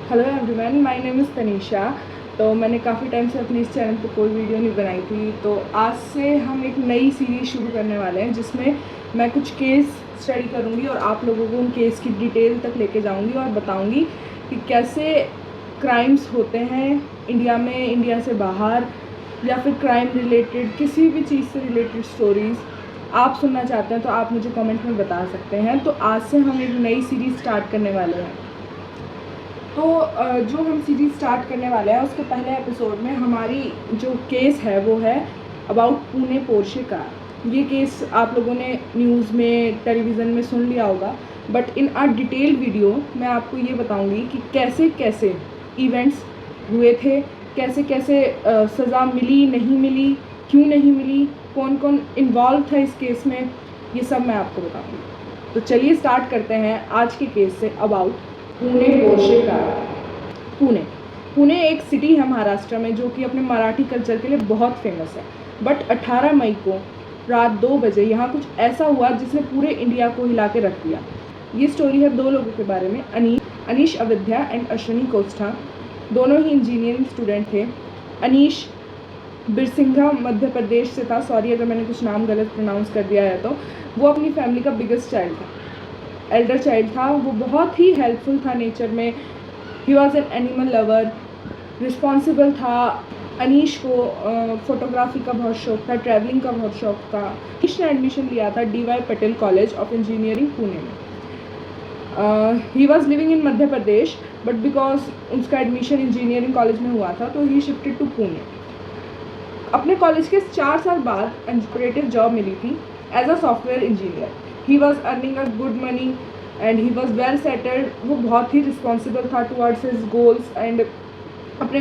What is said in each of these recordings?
Hello everyone, my name is Tanisha. तो मैंने काफ़ी टाइम से अपने इस चैनल पर कोई वीडियो नहीं बनाई थी, तो आज से हम एक नई सीरीज़ शुरू करने वाले हैं जिसमें मैं कुछ केस स्टडी करूंगी और आप लोगों को उन केस की डिटेल तक लेके जाऊंगी और बताऊंगी कि कैसे क्राइम्स होते हैं इंडिया में, इंडिया से बाहर, या फिर क्राइम रिलेटेड किसी भी चीज़ से रिलेटेड स्टोरीज़ आप सुनना चाहते हैं तो आप मुझे कमेंट में बता सकते हैं। तो आज से हम एक नई सीरीज़ स्टार्ट करने वाले हैं। तो जो हम सीरीज़ स्टार्ट करने वाले हैं उसके पहले एपिसोड में हमारी जो केस है वो है अबाउट पुणे पोर्शे कार। ये केस आप लोगों ने न्यूज़ में, टेलीविज़न में सुन लिया होगा, but in a detail video मैं आपको ये बताऊंगी कि कैसे कैसे इवेंट्स हुए थे, कैसे कैसे सज़ा मिली, नहीं मिली, क्यों नहीं मिली, कौन कौन इन्वॉल्व था इस केस में, ये सब मैं आपको बताऊंगी। तो चलिए स्टार्ट करते हैं आज के case say about Pune Porsche car. Pune एक सिटी है महाराष्ट्र में जो कि अपने मराठी कल्चर के लिए बहुत फेमस है। बट 18 मई को रात 2 बजे यहाँ कुछ ऐसा हुआ जिसने पूरे इंडिया को हिला के रख दिया। ये स्टोरी है 2 लोगों के बारे में, अनीश अविद्या एंड अश्विनी कोस्टा। दोनों ही इंजीनियरिंग स्टूडेंट थे। अनीश बिरसिंघा मध्य प्रदेश से था, सॉरी अगर मैंने कुछ नाम गलत प्रोनाउंस कर दिया है। तो वो अपनी फैमिली का बिगेस्ट चाइल्ड था, एल्डर चाइल्ड था। वो बहुत ही हेल्पफुल था नेचर में। He was an animal lover, responsible था। अनीश को फोटोग्राफी का बहुत शौक था, ट्रैवलिंग का बहुत शौक था। अनीश ने एडमिशन लिया था DY Patel college of engineering Pune में। He was living in Madhya Pradesh, but because उसका एडमिशन इंजीनियरिंग कॉलेज में हुआ था तो ही शिफ्टेड टू पुणे। अपने कॉलेज के 4 साल बाद ऑपरेटिव जॉब मिली थी as a software engineer. He was earning a good money and he was well settled. वो बहुत ही रिस्पॉन्सिबल था टुवर्ड्स हिज गोल्स एंड अपने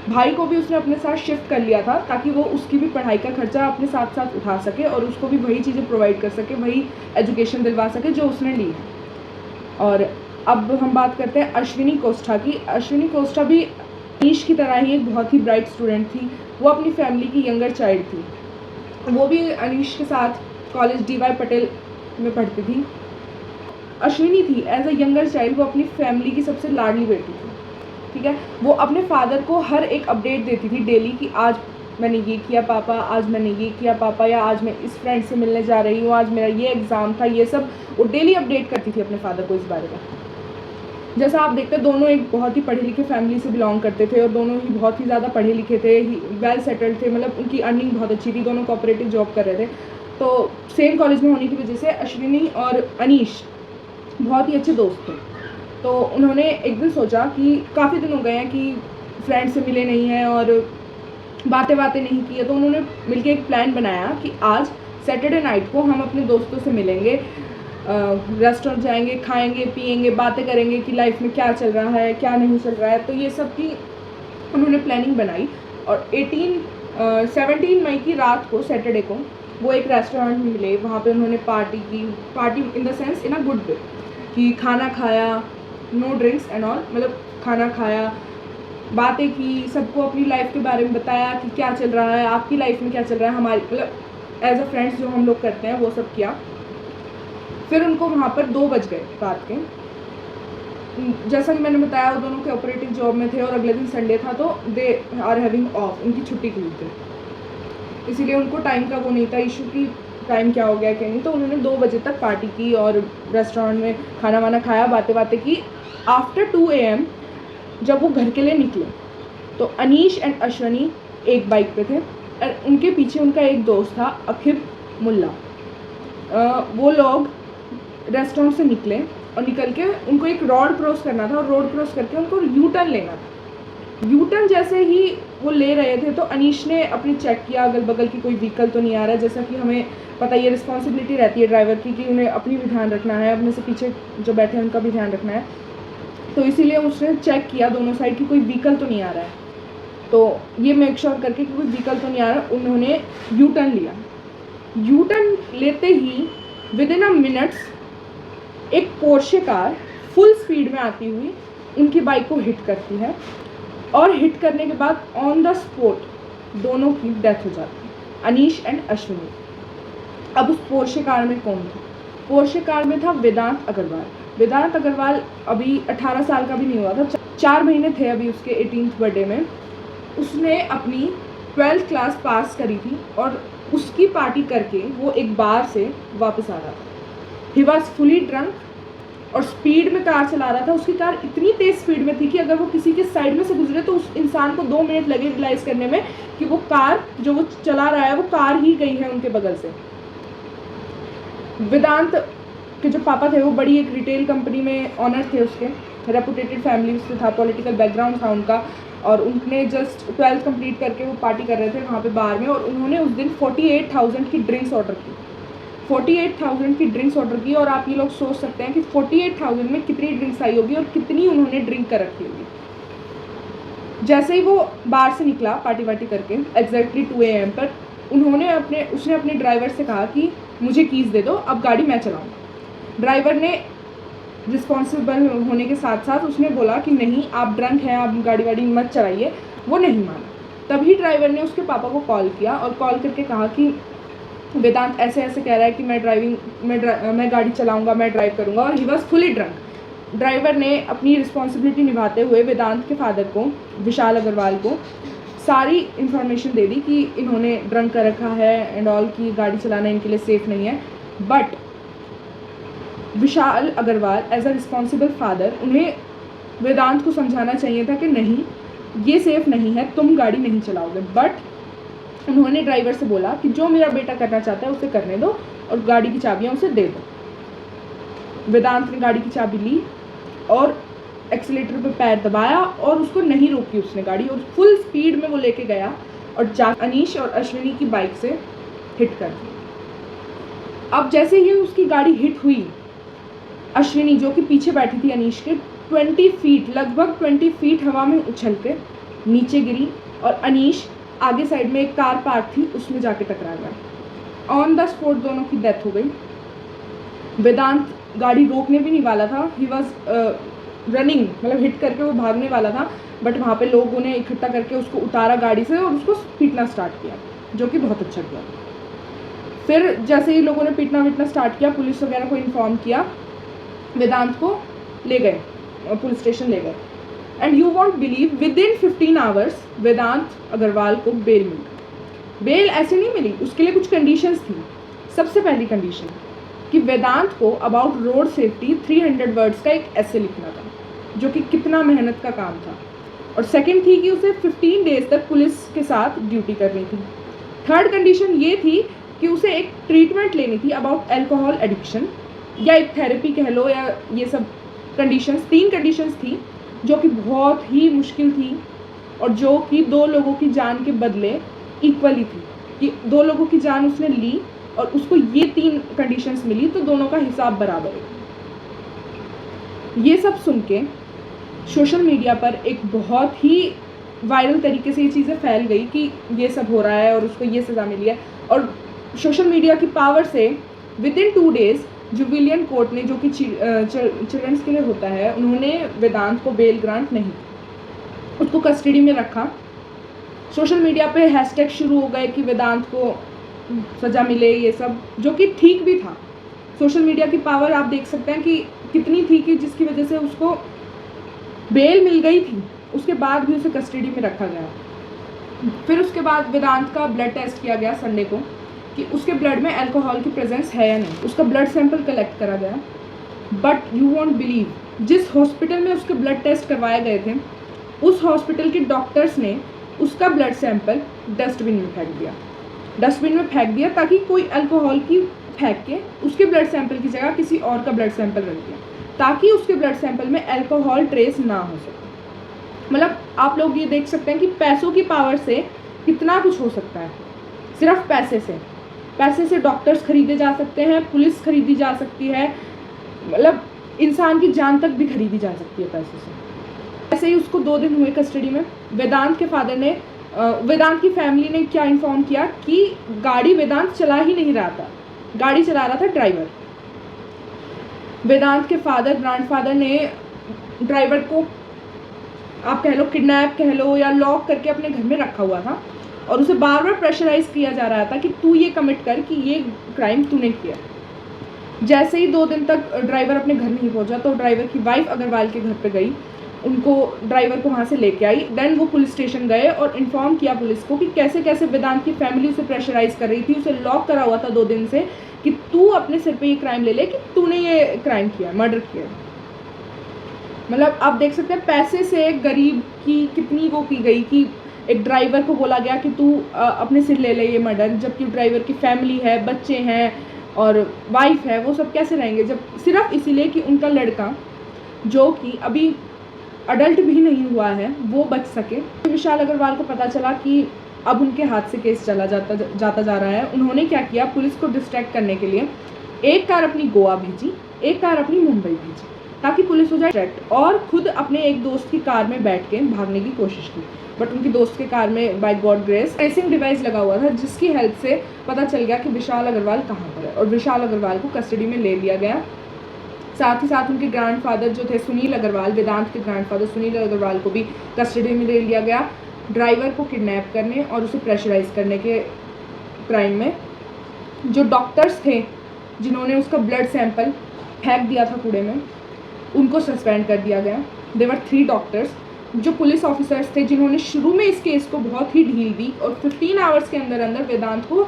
भाई को भी उसने अपने साथ शिफ्ट कर लिया था ताकि वो उसकी भी पढ़ाई का खर्चा अपने साथ साथ उठा सके और उसको भी वही चीज़ें प्रोवाइड कर सके, वही एजुकेशन दिलवा सके जो उसने ली है। और अब हम बात करते हैं अश्विनी कोस्टा की। अश्विनी कोस्टा भी अनीश की तरह ही एक बहुत ही ब्राइट स्टूडेंट थी। वो अपनी फैमिली की यंगर चाइल्ड थी। वो भी अनीश के साथ कॉलेज DY पटेल में पढ़ती थी। अश्विनी थी एज अ यंगर चाइल्ड, वो अपनी फैमिली की सबसे लाडली बेटी थी, ठीक है। वो अपने फादर को हर एक अपडेट देती थी डेली कि आज मैंने ये किया पापा, आज मैंने ये किया पापा, या आज मैं इस फ्रेंड से मिलने जा रही हूँ, आज मेरा ये एग्ज़ाम था, ये सब वो डेली अपडेट करती थी अपने फादर को इस बारे में। जैसा आप देखते हैं दोनों एक बहुत ही पढ़े लिखे फैमिली से बिलोंग करते थे और दोनों ही बहुत ही ज़्यादा पढ़े लिखे थे, वेल सेटल्ड थे, मतलब उनकी अर्निंग बहुत अच्छी थी, दोनों कोऑपरेटिव जॉब कर रहे थे। तो सेम कॉलेज में होने की वजह से अश्विनी और अनीश बहुत ही अच्छे दोस्त थे। तो उन्होंने एक दिन सोचा कि काफ़ी दिन हो गए हैं कि फ्रेंड से मिले नहीं हैं और बातें नहीं की है, तो उन्होंने मिलकर एक प्लान बनाया कि आज सैटरडे नाइट को हम अपने दोस्तों से मिलेंगे, रेस्टोरेंट जाएंगे, खाएंगे पिएंगे, बातें करेंगे कि लाइफ में क्या चल रहा है, क्या नहीं चल रहा है। तो ये सब की उन्होंने प्लानिंग बनाई और 17 मई की रात को, सैटरडे को, वो एक रेस्टोरेंट में मिले। वहाँ पे उन्होंने पार्टी की, party in the sense in a good way, कि खाना खाया, नो ड्रिंक्स एंड ऑल, मतलब खाना खाया, बातें की, सबको अपनी लाइफ के बारे में बताया कि क्या चल रहा है, आपकी लाइफ में क्या चल रहा है, हमारी मतलब एज अ फ्रेंड्स जो हम लोग करते हैं वो सब किया। फिर उनको वहाँ पर 2 बज गए रात के। जैसा कि मैंने बताया वो दोनों के ऑपरेटिव जॉब में थे और अगले दिन संडे था तो दे आर हैविंग ऑफ, उनकी छुट्टी की थी, इसीलिए उनको टाइम का वो नहीं था इशू कि टाइम क्या हो गया क्या नहीं। तो उन्होंने 2 बजे तक पार्टी की और रेस्टोरेंट में खाना वाना खाया, बातें की। आफ्टर 2 AM जब वो घर के लिए निकले तो अनीश एंड अश्विनी एक बाइक पे थे और उनके पीछे उनका एक दोस्त था अखिब मुल्ला। वो लोग रेस्टोरेंट से निकले और निकल के उनको एक रोड क्रॉस करना था और रोड क्रॉस करके उनको यू टर्न लेना था। यू टर्न जैसे ही वो ले रहे थे तो अनीश ने अपने चेक किया अगल बगल की कोई व्हीकल तो नहीं आ रहा है। जैसा कि हमें पता, ये रिस्पॉन्सिबिलिटी रहती है ड्राइवर की कि उन्हें अपनी भी ध्यान रखना है, अपने से पीछे जो बैठे हैं उनका भी ध्यान रखना है। तो इसीलिए उसने चेक किया दोनों साइड की कोई व्हीकल तो नहीं आ रहा है। तो ये मेक श्योर करके कि कोई व्हीकल तो नहीं आ रहा, उन्होंने यू टर्न लिया। यू टर्न लेते ही विद इन अ मिनट्स एक पोर्शे कार फुल स्पीड में आती हुई उनकी बाइक को हिट करती है और हिट करने के बाद ऑन द स्पॉट दोनों की डेथ हो जाती है, अनीश एंड अश्विनी। अब उस पोर्शे कार में कौन था? पोर्शे कार में था वेदांत अग्रवाल। वेदांत अग्रवाल अभी 18 साल का भी नहीं हुआ था, 4 महीने थे अभी उसके 18th बर्थडे में। उसने अपनी 12th क्लास पास करी थी और उसकी पार्टी करके वो एक बार से वापस आ रहा था। ही वॉज फुली ड्रंक और स्पीड में कार चला रहा था। उसकी कार इतनी तेज़ स्पीड में थी कि अगर वो किसी के साइड में से गुजरे तो उस इंसान को 2 मिनट लगे रियलाइज़ करने में कि वो कार जो वो चला रहा है वो कार ही गई है उनके बगल से। वेदांत के जो पापा थे वो बड़ी एक रिटेल कंपनी में ऑनर थे, उसके रेपुटेटेड फैमिली से था, पॉलिटिकल बैकग्राउंड था उनका, और उनने जस्ट 12th कंप्लीट करके वो पार्टी कर रहे थे वहाँ पे बार में, और उन्होंने उस दिन 48,000 की ड्रिंक्स ऑर्डर की। 48,000 की ड्रिंक्स ऑर्डर की, और आप ये लोग सोच सकते हैं कि 48,000 में कितनी ड्रिंक्स आई होगी और कितनी उन्होंने ड्रिंक कर रखी होगी। जैसे ही वो बार से निकला पार्टी वार्टी करके एग्जैक्टली 2 AM पर, उसने अपने ड्राइवर से कहा कि मुझे कीज़ दे दो, अब गाड़ी मैं चलाऊँगा। ड्राइवर ने रिस्पॉन्सिबल होने के साथ साथ उसने बोला कि नहीं, आप ड्रंक हैं, आप गाड़ी वाड़ी मत चलाइए। वो नहीं माना। तभी ड्राइवर ने उसके पापा को कॉल किया और कॉल करके कहा कि वेदांत ऐसे ऐसे कह रहा है कि मैं गाड़ी चलाऊंगा, मैं ड्राइव करूंगा, और he was fully drunk. Driver ने अपनी रिस्पॉन्सिबिलिटी निभाते हुए वेदांत के फादर को, विशाल अग्रवाल को, सारी इन्फॉर्मेशन दे दी कि इन्होंने ड्रंक कर रखा है एंड ऑल, की गाड़ी चलाना इनके लिए सेफ़ नहीं है। But Vishal Agarwal as a responsible father, उन्हें वेदांत को समझाना चाहिए था कि नहीं, ये सेफ़ नहीं है, तुम गाड़ी नहीं चलाओगे। बट उन्होंने ड्राइवर से बोला कि जो मेरा बेटा करना चाहता है उसे करने दो और गाड़ी की चाबियाँ उसे दे दो। वेदांत ने गाड़ी की चाबी ली और एक्सीलेटर पे पैर दबाया और उसको नहीं रोकी उसने गाड़ी, और फुल स्पीड में वो लेके गया और जा अनीश और अश्विनी की बाइक से हिट कर दी। अब जैसे ही उसकी गाड़ी हिट हुई, अश्विनी जो कि पीछे बैठी थी अनीश के, 20 फीट, लगभग 20 फीट हवा में उछल के नीचे गिरी, और अनीश आगे साइड में एक कार पार्क थी उसमें जाके टकरा गया। ऑन द स्पॉट दोनों की डेथ हो गई। वेदांत गाड़ी रोकने भी नहीं वाला था, ही वॉज रनिंग, मतलब हिट करके वो भागने वाला था, बट वहाँ पे लोगों ने इकट्ठा करके उसको उतारा गाड़ी से और उसको पीटना स्टार्ट किया, जो कि बहुत अच्छा किया। फिर जैसे ही लोगों ने पीटना स्टार्ट किया, पुलिस वगैरह को इन्फॉर्म किया, वेदांत को ले गए, पुलिस स्टेशन ले गए, and you won't believe, within 15 hours Vedant Agarwal को बेल मिल गई। बेल ऐसे नहीं मिली, उसके लिए कुछ कंडीशंस थी। सबसे पहली कंडीशन कि वेदांत को अबाउट रोड सेफ्टी 300 वर्ड्स का एक ऐसे लिखना था, जो कि कितना मेहनत का काम था। और सेकंड थी कि उसे 15 डेज तक पुलिस के साथ ड्यूटी करनी थी। थर्ड कंडीशन ये थी कि उसे एक ट्रीटमेंट लेनी थी अबाउट अल्कोहल एडिक्शन, या एक थेरेपी कह लो, या ये सब कंडीशंस, 3 कंडीशंस थी जो कि बहुत ही मुश्किल थी, और जो कि 2 लोगों की जान के बदले इक्वली थी, कि 2 लोगों की जान उसने ली और उसको ये 3 कंडीशंस मिली, तो दोनों का हिसाब बराबर है। ये सब सुन के सोशल मीडिया पर एक बहुत ही वायरल तरीके से ये चीज़ें फैल गई कि ये सब हो रहा है और उसको ये सज़ा मिली है। और सोशल मीडिया की पावर से विद इन 2 डेज़ जुबिलियन कोर्ट ने, जो कि चिल्ड्रंस के लिए होता है, उन्होंने वेदांत को बेल ग्रांट नहीं, उसको कस्टडी में रखा। सोशल मीडिया पे हैशटैग शुरू हो गए कि वेदांत को सज़ा मिले, ये सब, जो कि ठीक भी था। सोशल मीडिया की पावर आप देख सकते हैं कि कितनी थी, कि जिसकी वजह से उसको बेल मिल गई थी, उसके बाद भी उसे कस्टडी में रखा गया। फिर उसके बाद वेदांत का ब्लड टेस्ट किया गया संडे को कि उसके ब्लड में अल्कोहल की प्रेजेंस है या नहीं। उसका ब्लड सैंपल कलेक्ट करा गया, बट यू वॉन्ट बिलीव, जिस हॉस्पिटल में उसके ब्लड टेस्ट करवाए गए थे, उस हॉस्पिटल के डॉक्टर्स ने उसका ब्लड सैंपल डस्टबिन में फेंक दिया, ताकि कोई अल्कोहल की फेंक के उसके ब्लड सैंपल की जगह किसी और का ब्लड सैंपल रख दिया, ताकि उसके ब्लड सैंपल में अल्कोहल ट्रेस ना हो सके। मतलब आप लोग ये देख सकते हैं कि पैसों की पावर से कितना कुछ हो सकता है। सिर्फ पैसे से डॉक्टर्स खरीदे जा सकते हैं, पुलिस खरीदी जा सकती है, मतलब इंसान की जान तक भी खरीदी जा सकती है पैसे से। ऐसे ही उसको 2 दिन हुए कस्टडी में। वेदांत के फादर ने, वेदांत की फैमिली ने क्या इन्फॉर्म किया कि गाड़ी वेदांत चला ही नहीं रहा था, गाड़ी चला रहा था ड्राइवर। वेदांत के ग्रैंडफादर ने ड्राइवर को, आप कह लो किडनैप कह लो, या लॉक करके अपने घर में रखा हुआ था, और उसे बार बार प्रेशराइज किया जा रहा था कि तू ये कमिट कर, कि ये क्राइम तूने किया। जैसे ही 2 दिन तक ड्राइवर अपने घर नहीं पहुंचा तो ड्राइवर की वाइफ अग्रवाल के घर पे गई, उनको ड्राइवर को वहाँ से लेके आई। देन वो पुलिस स्टेशन गए और इन्फॉर्म किया पुलिस को कि कैसे कैसे वेदांत की फैमिली उसे प्रेशराइज कर रही थी, उसे लॉक करा हुआ था 2 दिन से कि तू अपने सिर पे ये क्राइम ले ले कि तूने ये क्राइम किया, मर्डर किया। मतलब आप देख सकते हैं पैसे से गरीब की कितनी वो की गई कि एक ड्राइवर को बोला गया कि तू अपने सिर ले ले ये मर्डर, जबकि ड्राइवर की फैमिली है, बच्चे हैं और वाइफ है, वो सब कैसे रहेंगे जब सिर्फ इसीलिए कि उनका लड़का जो कि अभी अडल्ट भी नहीं हुआ है वो बच सके। विशाल अग्रवाल को पता चला कि अब उनके हाथ से केस चला जाता जा रहा है। उन्होंने क्या किया, पुलिस को डिस्ट्रैक्ट करने के लिए एक कार अपनी गोवा भेजी, एक कार अपनी मुंबई भेजी ताकि पुलिस हो जाए डिस्ट्रैक्ट, और खुद अपने एक दोस्त की कार में बैठ के भागने की कोशिश की। बट उनकी दोस्त के कार में by God grace tracing device लगा हुआ था जिसकी हेल्प से पता चल गया कि विशाल अग्रवाल कहाँ पर है और विशाल अग्रवाल को कस्टडी में ले लिया गया। साथ ही साथ उनके ग्रैंडफादर जो थे सुनील अग्रवाल, वेदांत के ग्रैंडफादर सुनील अग्रवाल को भी कस्टडी में ले लिया गया ड्राइवर को किडनैप करने और उसे प्रेशराइज करने के क्राइम में। जो डॉक्टर्स थे जिन्होंने उसका ब्लड सैंपल फेंक दिया था कूड़े में, उनको सस्पेंड कर दिया गया। देवर 3 डॉक्टर्स जो पुलिस ऑफिसर्स थे जिन्होंने शुरू में इस केस को बहुत ही ढील दी और 15 आवर्स के अंदर अंदर वेदांत को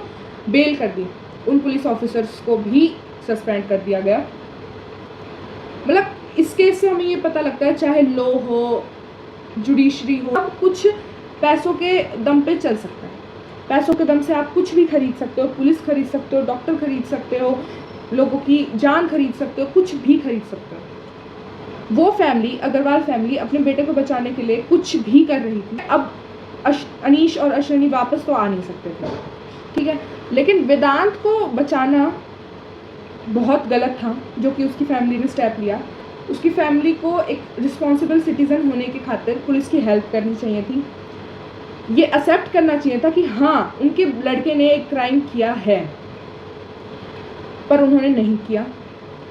बेल कर दी, उन पुलिस ऑफिसर्स को भी सस्पेंड कर दिया गया। मतलब इस केस से हमें ये पता लगता है चाहे लॉ हो, जुडिशरी हो, सब कुछ पैसों के दम पे चल सकता है। पैसों के दम से आप कुछ भी खरीद सकते हो, पुलिस खरीद सकते हो, डॉक्टर खरीद सकते हो, लोगों की जान खरीद सकते हो, कुछ भी खरीद सकते हो। वो फैमिली, अग्रवाल फैमिली अपने बेटे को बचाने के लिए कुछ भी कर रही थी। अब अनीश और अश्विनी वापस तो आ नहीं सकते थे, ठीक है, लेकिन वेदांत को बचाना बहुत गलत था जो कि उसकी फैमिली ने स्टेप लिया। उसकी फैमिली को एक रिस्पॉन्सिबल सिटीज़न होने की खातिर पुलिस की हेल्प करनी चाहिए थी। ये एक्सेप्ट करना चाहिए था कि हाँ उनके लड़के ने एक क्राइम किया है, पर उन्होंने नहीं किया।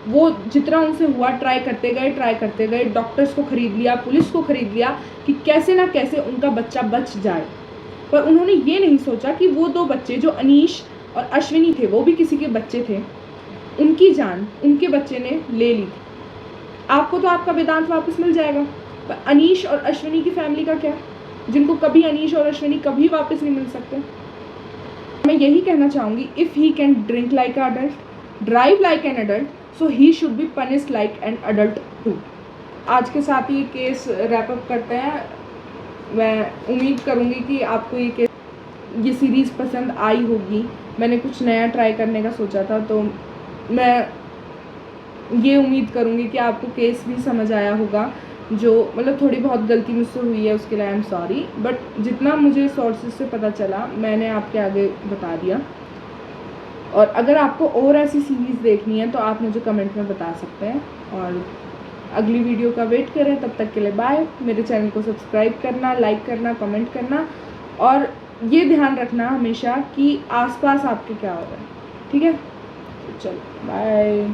वो जितना उनसे हुआ ट्राई करते गए, डॉक्टर्स को खरीद लिया, पुलिस को खरीद लिया कि कैसे ना कैसे उनका बच्चा बच जाए। पर उन्होंने ये नहीं सोचा कि वो 2 बच्चे जो अनीश और अश्विनी थे, वो भी किसी के बच्चे थे, उनकी जान उनके बच्चे ने ले ली थी। आपको तो आपका वेदांत वापस मिल जाएगा, पर अनीश और अश्विनी की फैमिली का क्या, जिनको कभी अनीश और अश्विनी कभी वापस नहीं मिल सकते। मैं यही कहना चाहूँगी, if he can drink like an adult, drive like an adult, so he should be punished like an adult too. आज के साथ ही केस रैप अप करते हैं। मैं उम्मीद करूँगी कि आपको ये सीरीज़ पसंद आई होगी। मैंने कुछ नया ट्राई करने का सोचा था, तो मैं ये उम्मीद करूँगी कि आपको केस भी समझ आया होगा। जो मतलब थोड़ी बहुत गलती मुझसे हुई है उसके लिए आई एम सॉरी, बट जितना मुझे सोर्सेज से पता चला मैंने आपके आगे बता दिया। और अगर आपको और ऐसी सीरीज़ देखनी है तो आप मुझे कमेंट में बता सकते हैं, और अगली वीडियो का वेट करें। तब तक के लिए बाय। मेरे चैनल को सब्सक्राइब करना, लाइक करना, कमेंट करना, और ये ध्यान रखना हमेशा कि आसपास आपके क्या हो रहा है, ठीक है। चलो बाय।